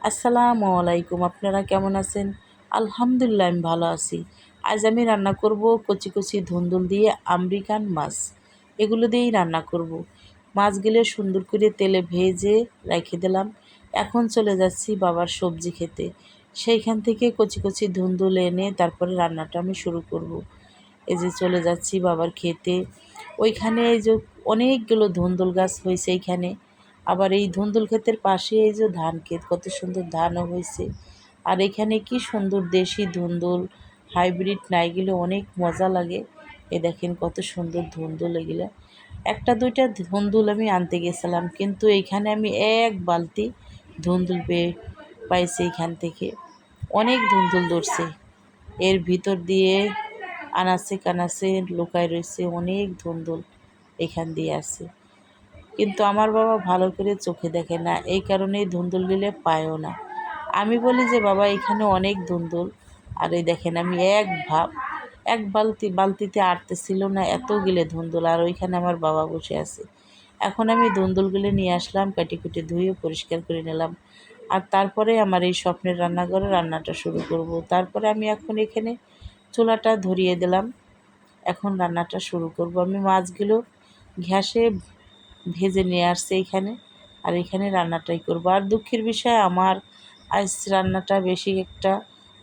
আসসালামু আলাইকুম। আপনারা কেমন আছেন? আলহামদুলিল্লাহ আমি ভালো আছি। আজ আমি রান্না করব কচি কচি ধুন্দুল দিয়ে আমেরিকান মাছ। এগুলো দিয়েই রান্না করব। মাছগুলো সুন্দর করে তেলে ভেজে রেখে দিলাম। এখন চলে যাচ্ছি বাবার সবজি খেতে। সেইখান থেকে কচি কচি ধুন্দুল এনে তারপরে রান্নাটা আমি শুরু করব। এই যে চলে যাচ্ছি বাবার খেতে। ওইখানে এই যে অনেকগুলো ধুন্দুল গাছ হয়েছে এইখানে। আবার এই ধুন্দুল ক্ষেতের পাশে এই যে ধান ক্ষেত, কত সুন্দর ধানও হয়েছে। আর এখানে কি সুন্দর দেশি ধুন্দুল, হাইব্রিড না, এগুলো অনেক মজা লাগে। এ দেখেন কত সুন্দর ধুন্দুল এগুলো। একটা দুইটা ধুন্দুল আমি আনতে গেছিলাম, কিন্তু এইখানে আমি এক বালতি ধুন্দুল পাইছি এইখান থেকে। অনেক ধুন্দুল ধরছে, এর ভিতর দিয়ে আনাচে কানাচে লুকায় রয়েছে অনেক ধুন্দুল, এখান দিয়ে আছে। কিন্তু আমার বাবা ভালো করে চোখে দেখে না, এই কারণেই ধুন্দুল গেলে পায়ও না। আমি বলি যে বাবা এখানে অনেক ধুন্দুল, আর এই দেখেন আমি এক বালতিতে আটতেছিল না, এত গেলে ধুন্দুল, আর ওইখানে আমার বাবা বসে আছে। এখন আমি ধুন্দুলগুলো নিয়ে আসলাম, কেটে কুটে ধুয়ে পরিষ্কার করে নিলাম। আর তারপরে আমার এই স্বপ্নের রান্নাঘরে রান্নাটা শুরু করব। তারপরে আমি এখন এখানে চুলাটা ধরিয়ে দিলাম। এখন রান্নাটা শুরু করব। আমি মাছগুলো ঘ্যাসে ভেজে নিয়ে আসছে এইখানে, আর এখানে রান্নাটাই করব। আর দুঃখের বিষয়, আমার আজ রান্নাটা বেশি একটা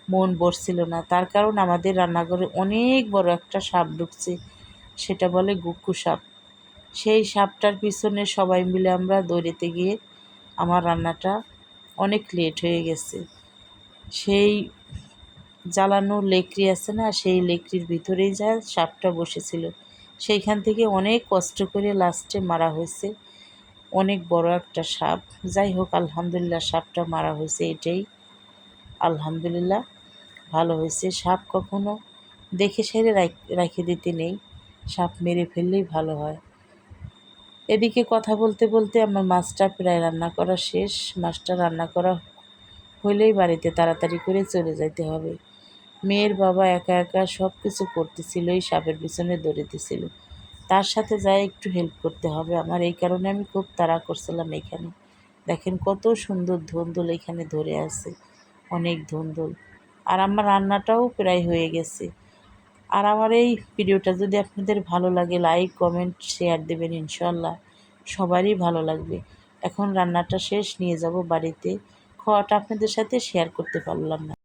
মন বসছিল না, তার কারণ আমাদের রান্নাঘরে অনেক বড় একটা সাপ ঢুকছে, সেটা বলে গুক্কু সাপ। সেই সাপটার পিছনে সবাই মিলে আমরা দৌড়েতে গিয়ে আমার রান্নাটা অনেক লেট হয়ে গেছে। সেই জ্বালানো লেকড়ি আছে না, সেই লেকড়ির ভিতরেই যা সাপটা বসেছিল, সেইখান থেকে অনেক কষ্ট করে লাস্টে মারা হয়েছে। অনেক বড় একটা সাপ। যাই হোক, আলহামদুলিল্লাহ সাপটা মারা হয়েছে, এটাই আলহামদুলিল্লাহ ভালো হয়েছে। সাপ কখনো দেখে সেরে রেখে দিতে নেই, সাপ মেরে ফেললেই ভালো হয়। এদিকে কথা বলতে বলতে আমার মাছটা প্রায় রান্না করা শেষ। মাছটা রান্না করা হলেই বাড়িতে তাড়াতাড়ি করে চলে যেতে হবে। মেয়ের বাবা একা একা সব কিছু করতেছিল, এই সাপের পিছনে দৌড়েতেছিল। তার সাথে যাই একটু হেল্প করতে হবে আমার, এই কারণে আমি খুব তাড়া করছিলাম। এখানে দেখেন কত সুন্দর ধুন্দুল এখানে ধরে আছে, অনেক ধুন্দুল। আর আমার রান্নাটাও প্রায় হয়ে গেছে। আর আমার এই ভিডিওটা যদি আপনাদের ভালো লাগে, লাইক কমেন্ট শেয়ার দেবেন, ইনশাল্লাহ সবারই ভালো লাগবে। এখন রান্নাটা শেষ, নিয়ে যাব বাড়িতে। খাওয়াটা আপনাদের সাথে শেয়ার করতে পারলাম না।